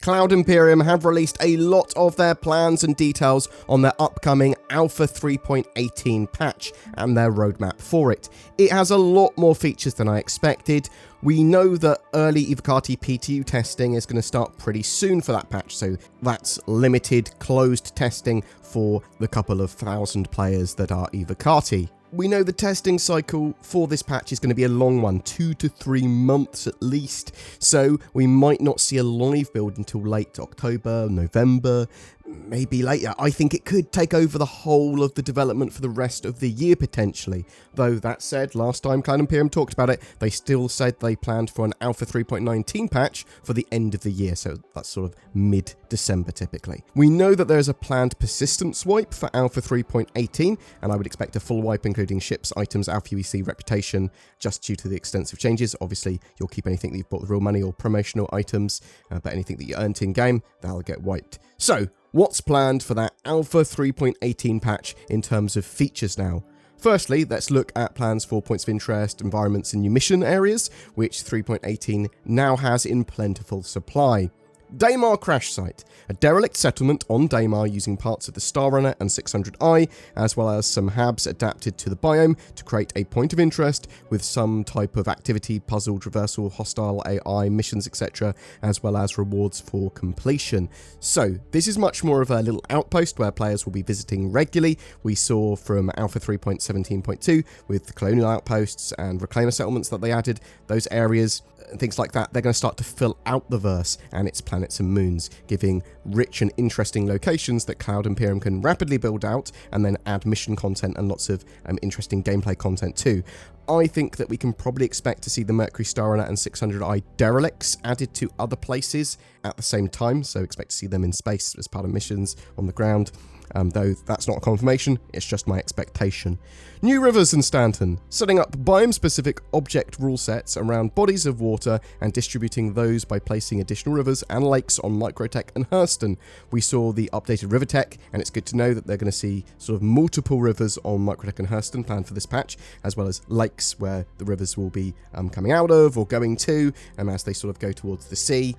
Cloud Imperium have released a lot of their plans and details on their upcoming Alpha 3.18 patch and their roadmap for it. It has a lot more features than I expected. We know that early Evocati PTU testing is going to start pretty soon for that patch, so that's limited, closed testing for the couple of thousand players that are Evocati. We know the testing cycle for this patch is going to be a long one, 2 to 3 months at least, so we might not see a live build until late October, November, maybe later. I think it could take over the whole of the development for the rest of the year potentially. Though that said, last time Cloud Imperium talked about it, they still said they planned for an Alpha 3.19 patch for the end of the year, so that's sort of mid-December typically. We know that there's a planned persistence wipe for Alpha 3.18, and I would expect a full wipe including ships, items, Alpha UEC, reputation, just due to the extensive changes. Obviously, you'll keep anything that you've bought with real money or promotional items, but anything that you earned in-game, that'll get wiped. So, what's planned for that Alpha 3.18 patch in terms of features now? Firstly, let's look at plans for points of interest, environments, and new mission areas, which 3.18 now has in plentiful supply. Daymar Crash Site, a derelict settlement on Daymar using parts of the Star Runner and 600i, as well as some HABs adapted to the biome to create a point of interest with some type of activity, puzzle, traversal, hostile AI, missions, etc., as well as rewards for completion. So, this is much more of a little outpost where players will be visiting regularly. We saw from Alpha 3.17.2 with the colonial outposts and reclaimer settlements that they added, those areas and things like that, they're going to start to fill out the verse and its planets and moons, giving rich and interesting locations that Cloud Imperium can rapidly build out and then add mission content and lots of interesting gameplay content too. I think that we can probably expect to see the Mercury Star Runner and 600i derelicts added to other places at the same time, so expect to see them in space as part of missions on the ground. Though that's not a confirmation, it's just my expectation. New rivers in Stanton, setting up biome-specific object rule sets around bodies of water and distributing those by placing additional rivers and lakes on Microtech and Hurston. We saw the updated river tech, and it's good to know that they're going to see sort of multiple rivers on Microtech and Hurston planned for this patch, as well as lakes where the rivers will be coming out of or going to, as they sort of go towards the sea.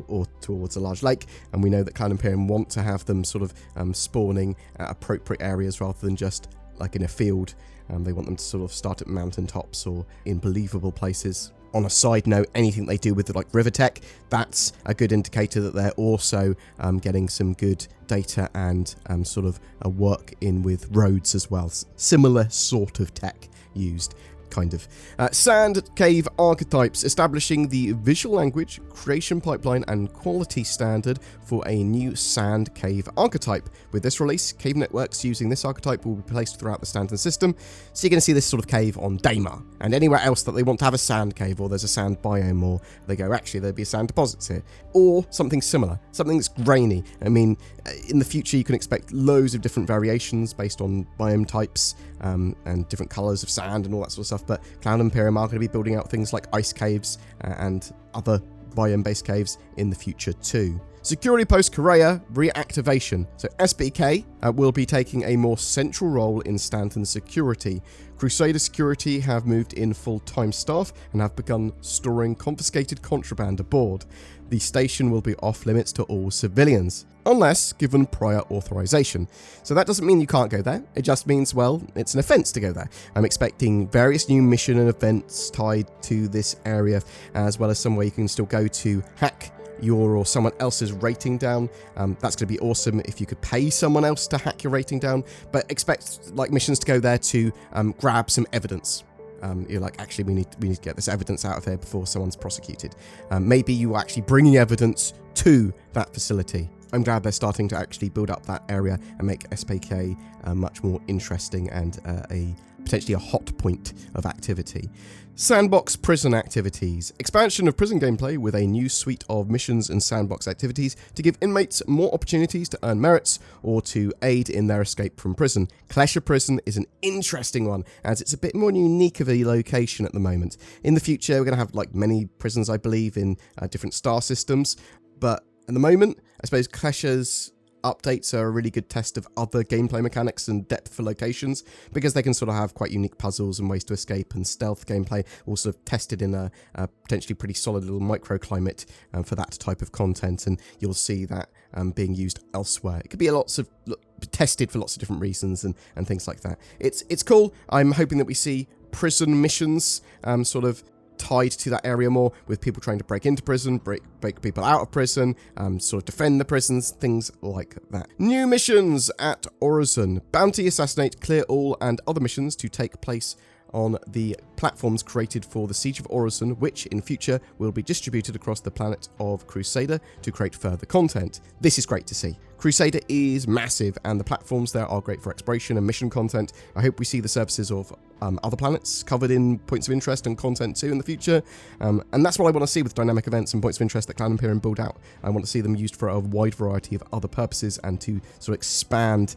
Or towards a large lake, and we know that Cloud Imperium want to have them sort of spawning at appropriate areas rather than just like in a field. They want them to sort of start at mountaintops or in believable places. On a side note, anything they do with like river tech, that's a good indicator that they're also getting some good data and sort of a work in with roads as well. Similar sort of tech used. Kind of. Sand Cave Archetypes, establishing the visual language, creation pipeline, and quality standard for a new Sand Cave archetype. With this release, cave networks using this archetype will be placed throughout the Stanton system, so you're going to see this sort of cave on Daymar, and anywhere else that they want to have a sand cave, or there's a sand biome, or they go, actually, there'd be sand deposits here, or something similar, something that's grainy. I mean, in the future, you can expect loads of different variations based on biome types, and different colours of sand and all that sort of stuff, but Cloud Imperium are going to be building out things like ice caves and other biome-based caves in the future too. Security Post Korea reactivation. So SBK will be taking a more central role in Stanton security. Crusader Security have moved in full-time staff and have begun storing confiscated contraband aboard. The station will be off-limits to all civilians, unless given prior authorization. So that doesn't mean you can't go there, it just means, well, it's an offense to go there. I'm expecting various new mission and events tied to this area, as well as somewhere you can still go to hack your or someone else's rating down. That's going to be awesome if you could pay someone else to hack your rating down, but expect like missions to go there to grab some evidence. You're like, actually, we need to get this evidence out of here before someone's prosecuted. Maybe you are actually bringing evidence to that facility. I'm glad they're starting to actually build up that area and make SPK much more interesting and potentially a hot point of activity. Sandbox prison activities. Expansion of prison gameplay with a new suite of missions and sandbox activities to give inmates more opportunities to earn merits or to aid in their escape from prison. Klesha Prison is an interesting one as it's a bit more unique of a location at the moment. In the future, we're going to have like many prisons, I believe, in different star systems, but at the moment, I suppose Klesha's updates are a really good test of other gameplay mechanics and depth for locations, because they can sort of have quite unique puzzles and ways to escape, and stealth gameplay also tested in a potentially pretty solid little microclimate for that type of content, and you'll see that being used elsewhere. It could be tested for lots of different reasons and things like that. It's cool. I'm hoping that we see prison missions sort of tied to that area more, with people trying to break into prison, break people out of prison, sort of defend the prisons, things like that. New missions at Orison. Bounty, Assassinate, Clear All, and other missions to take place on the platforms created for the Siege of Orison, which in future will be distributed across the planet of Crusader to create further content. This is great to see. Crusader is massive, and the platforms there are great for exploration and mission content. I hope we see the surfaces of other planets covered in points of interest and content too in the future. And that's what I want to see with dynamic events and points of interest that Cloud Imperium build out. I want to see them used for a wide variety of other purposes and to sort of expand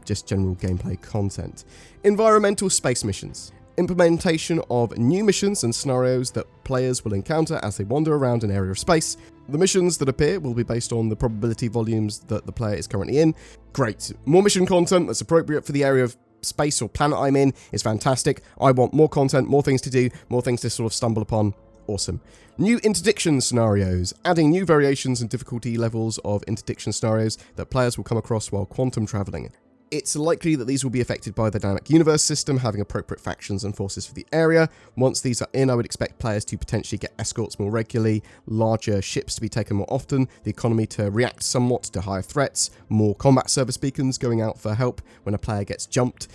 just general gameplay content. Environmental space missions. Implementation of new missions and scenarios that players will encounter as they wander around an area of space. The missions that appear will be based on the probability volumes that the player is currently in. Great. More mission content that's appropriate for the area of space or planet I'm in is fantastic. I want more content, more things to do, more things to sort of stumble upon. Awesome. New interdiction scenarios. Adding new variations and difficulty levels of interdiction scenarios that players will come across while quantum traveling. It's likely that these will be affected by the dynamic universe system, having appropriate factions and forces for the area. Once these are in, I would expect players to potentially get escorts more regularly, larger ships to be taken more often, the economy to react somewhat to higher threats, more combat service beacons going out for help when a player gets jumped.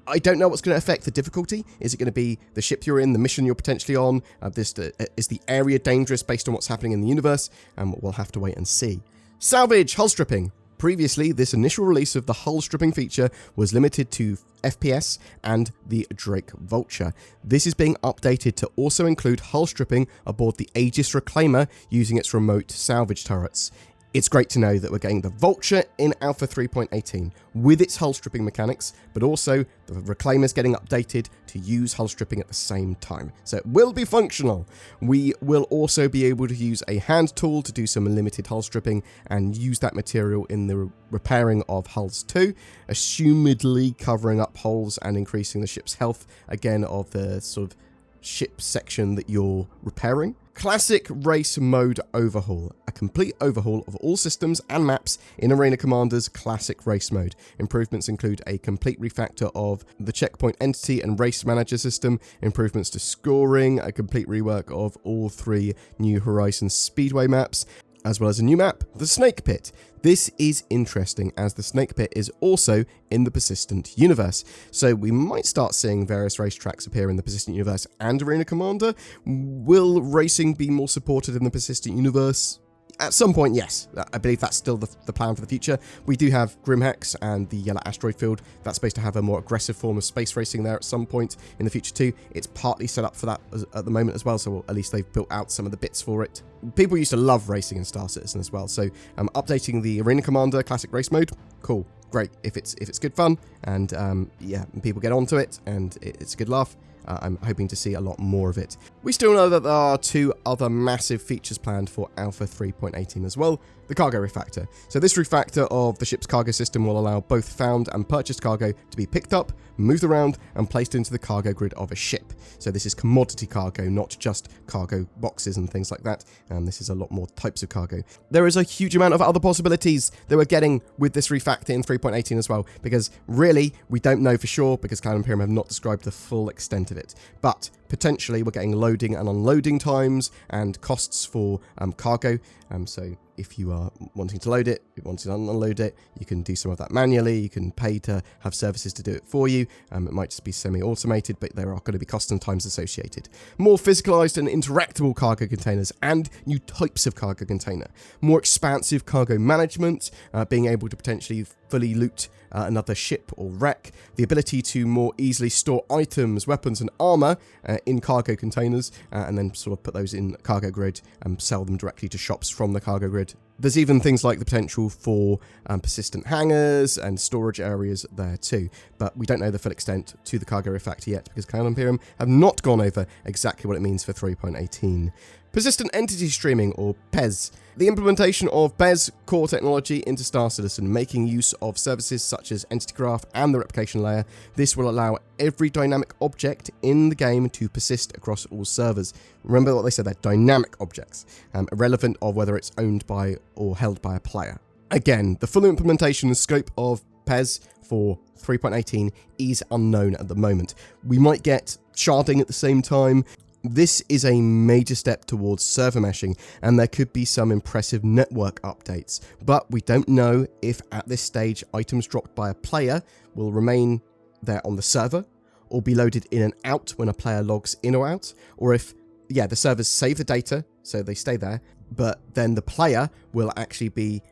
I don't know what's going to affect the difficulty. Is it going to be the ship you're in, the mission you're potentially on? Is the area dangerous based on what's happening in the universe? We'll have to wait and see. Salvage, hull stripping. Previously, this initial release of the hull stripping feature was limited to FPS and the Drake Vulture. This is being updated to also include hull stripping aboard the Aegis Reclaimer using its remote salvage turrets. It's great to know that we're getting the Vulture in Alpha 3.18 with its hull stripping mechanics, but also the Reclaimer's getting updated to use hull stripping at the same time. So it will be functional. We will also be able to use a hand tool to do some limited hull stripping and use that material in the repairing of hulls too, assumedly covering up holes and increasing the ship's health, again, of the sort of ship section that you're repairing. Classic Race Mode Overhaul. A complete overhaul of all systems and maps in Arena Commander's Classic Race Mode. Improvements include a complete refactor of the checkpoint entity and race manager system, improvements to scoring, a complete rework of all 3 New Horizons Speedway maps, as well as a new map, the Snake Pit. This is interesting, as the Snake Pit is also in the Persistent universe. So we might start seeing various racetracks appear in the Persistent universe and Arena Commander. Will racing be more supported in the Persistent universe? At some point, yes. I believe that's still the plan for the future. We do have Grimhex and the Yellow Asteroid Field. That's supposed to have a more aggressive form of space racing there at some point in the future too. It's partly set up for that at the moment as well, so at least they've built out some of the bits for it. People used to love racing in Star Citizen as well, so updating the Arena Commander Classic Race Mode, cool, great. If it's good fun, and people get onto it, and it's a good laugh, I'm hoping to see a lot more of it. We still know that there are 2 other massive features planned for Alpha 3.18 as well. The cargo refactor. So this refactor of the ship's cargo system will allow both found and purchased cargo to be picked up, moved around, and placed into the cargo grid of a ship. So this is commodity cargo, not just cargo boxes and things like that. This is a lot more types of cargo. There is a huge amount of other possibilities that we're getting with this refactor in 3.18 as well, because really, we don't know for sure, because Cloud Imperium have not described the full extent of it. But potentially, we're getting loading and unloading times and costs for cargo. So if you are wanting to load it, if you want to unload it, you can do some of that manually. You can pay to have services to do it for you. It might just be semi-automated, but there are going to be costs and times associated. More physicalized and interactable cargo containers and new types of cargo container. More expansive cargo management, being able to potentially fully loot another ship or wreck, the ability to more easily store items, weapons and armor in cargo containers, and then sort of put those in cargo grid and sell them directly to shops from the cargo grid. There's even things like the potential for persistent hangars and storage areas there too, but we don't know the full extent to the cargo refactor yet, because Cloud Imperium have not gone over exactly what it means for 3.18. Persistent Entity Streaming, or PES. The implementation of PES core technology into Star Citizen, making use of services such as Entity Graph and the replication layer. This will allow every dynamic object in the game to persist across all servers. Remember what they said, they're dynamic objects, irrelevant of whether it's owned by or held by a player. Again, the full implementation and scope of PES for 3.18 is unknown at the moment. We might get sharding at the same time. This is a major step towards server meshing, and there could be some impressive network updates, but we don't know if at this stage items dropped by a player will remain there on the server, or be loaded in and out when a player logs in or out, or if, the servers save the data, so they stay there, but then the player will actually be,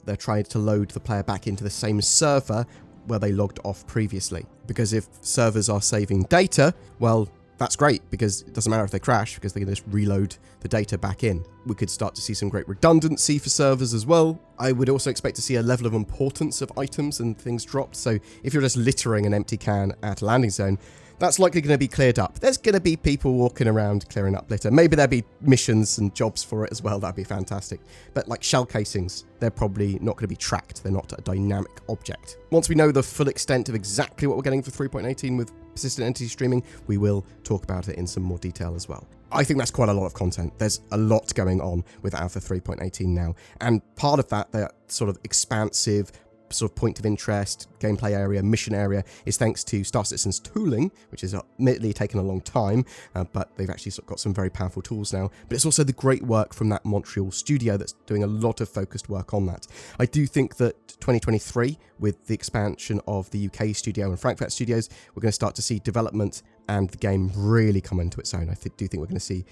they're trying to load the player back into the same server where they logged off previously. Because if servers are saving data, well, that's great, because it doesn't matter if they crash, because they can just reload the data back in. We could start to see some great redundancy for servers as well. I would also expect to see a level of importance of items and things dropped. So if you're just littering an empty can at a landing zone, that's likely going to be cleared up. There's going to be people walking around clearing up litter. Maybe there'll be missions and jobs for it as well. That'd be fantastic. But like shell casings, they're probably not going to be tracked. They're not a dynamic object. Once we know the full extent of exactly what we're getting for 3.18 with persistent entity streaming, we will talk about it in some more detail as well. I think that's quite a lot of content. There's a lot going on with Alpha 3.18 now. And part of that sort of expansive sort of point of interest, gameplay area, mission area, is thanks to Star Citizen's tooling, which has admittedly taken a long time, but they've actually got some very powerful tools now. But it's also the great work from that Montreal studio that's doing a lot of focused work on that. I do think that 2023, with the expansion of the UK studio and Frankfurt studios, we're going to start to see development and the game really come into its own. I do think we're going to see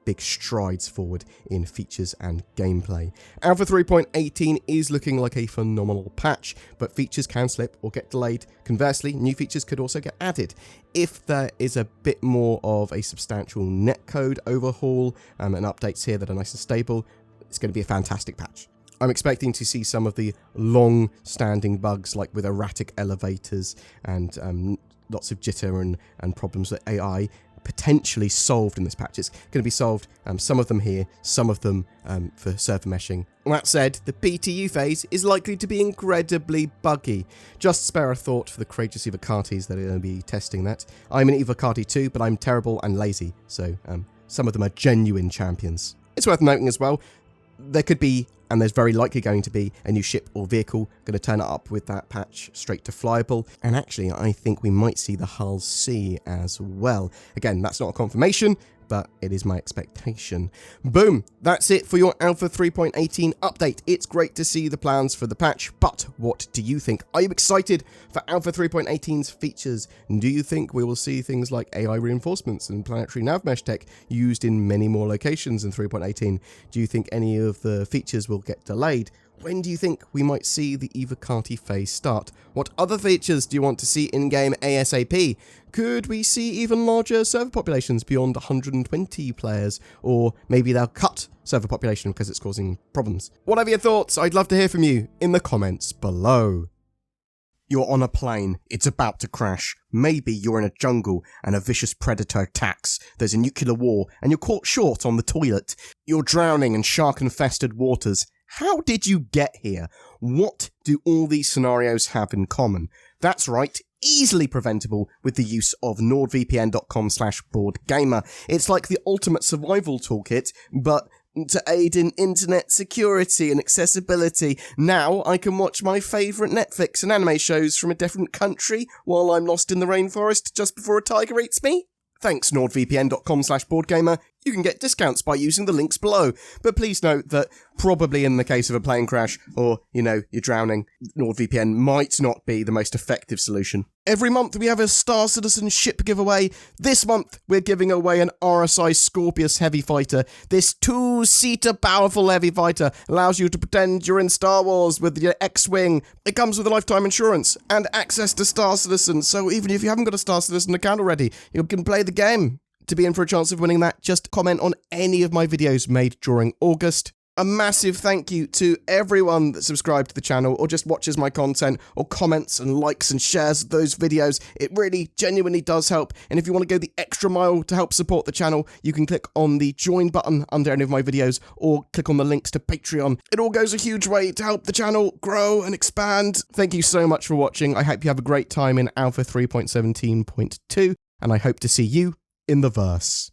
big strides forward in features and gameplay. Alpha 3.18 is looking like a phenomenal patch, but features can slip or get delayed. Conversely, new features could also get added. If there is a bit more of a substantial netcode overhaul and updates here that are nice and stable, it's going to be a fantastic patch. I'm expecting to see some of the long-standing bugs, like with erratic elevators and lots of jitter and problems with AI, potentially solved in this patch. It's going to be solved, some of them here, some of them for server meshing. That said, the PTU phase is likely to be incredibly buggy. Just spare a thought for the courageous Evocatis that are going to be testing that. I'm an Evocati too, but I'm terrible and lazy, so some of them are genuine champions. It's worth noting as well, there could be, and there's very likely going to be, a new ship or vehicle going to turn it up with that patch straight to flyable. And actually, I think we might see the Hull C as well. Again, that's not a confirmation, but it is my expectation. Boom! That's it for your Alpha 3.18 update. It's great to see the plans for the patch, but what do you think? Are you excited for Alpha 3.18's features? Do you think we will see things like AI reinforcements and planetary nav mesh tech used in many more locations in 3.18? Do you think any of the features will get delayed? When do you think we might see the Evocati phase start? What other features do you want to see in-game ASAP? Could we see even larger server populations beyond 120 players? Or maybe they'll cut server population because it's causing problems. Whatever your thoughts, I'd love to hear from you in the comments below. You're on a plane, it's about to crash. Maybe you're in a jungle and a vicious predator attacks. There's a nuclear war and you're caught short on the toilet. You're drowning in shark-infested waters. How did you get here? What do all these scenarios have in common? That's right, easily preventable with the use of nordvpn.com/BoredGamer. It's like the ultimate survival toolkit, but to aid in internet security and accessibility. Now I can watch my favourite Netflix and anime shows from a different country while I'm lost in the rainforest just before a tiger eats me. Thanks nordvpn.com/BoredGamer. You can get discounts by using the links below. But please note that probably in the case of a plane crash or, you're drowning, NordVPN might not be the most effective solution. Every month we have a Star Citizen ship giveaway. This month we're giving away an RSI Scorpius heavy fighter. This 2-seater powerful heavy fighter allows you to pretend you're in Star Wars with your X-Wing. It comes with a lifetime insurance and access to Star Citizen, so even if you haven't got a Star Citizen account already, you can play the game. To be in for a chance of winning that, just comment on any of my videos made during August. A massive thank you to everyone that subscribed to the channel or just watches my content or comments and likes and shares those videos. It really genuinely does help. And if you want to go the extra mile to help support the channel, you can click on the join button under any of my videos or click on the links to Patreon. It all goes a huge way to help the channel grow and expand. Thank you so much for watching. I hope you have a great time in Alpha 3.17.2 and I hope to see you in the verse.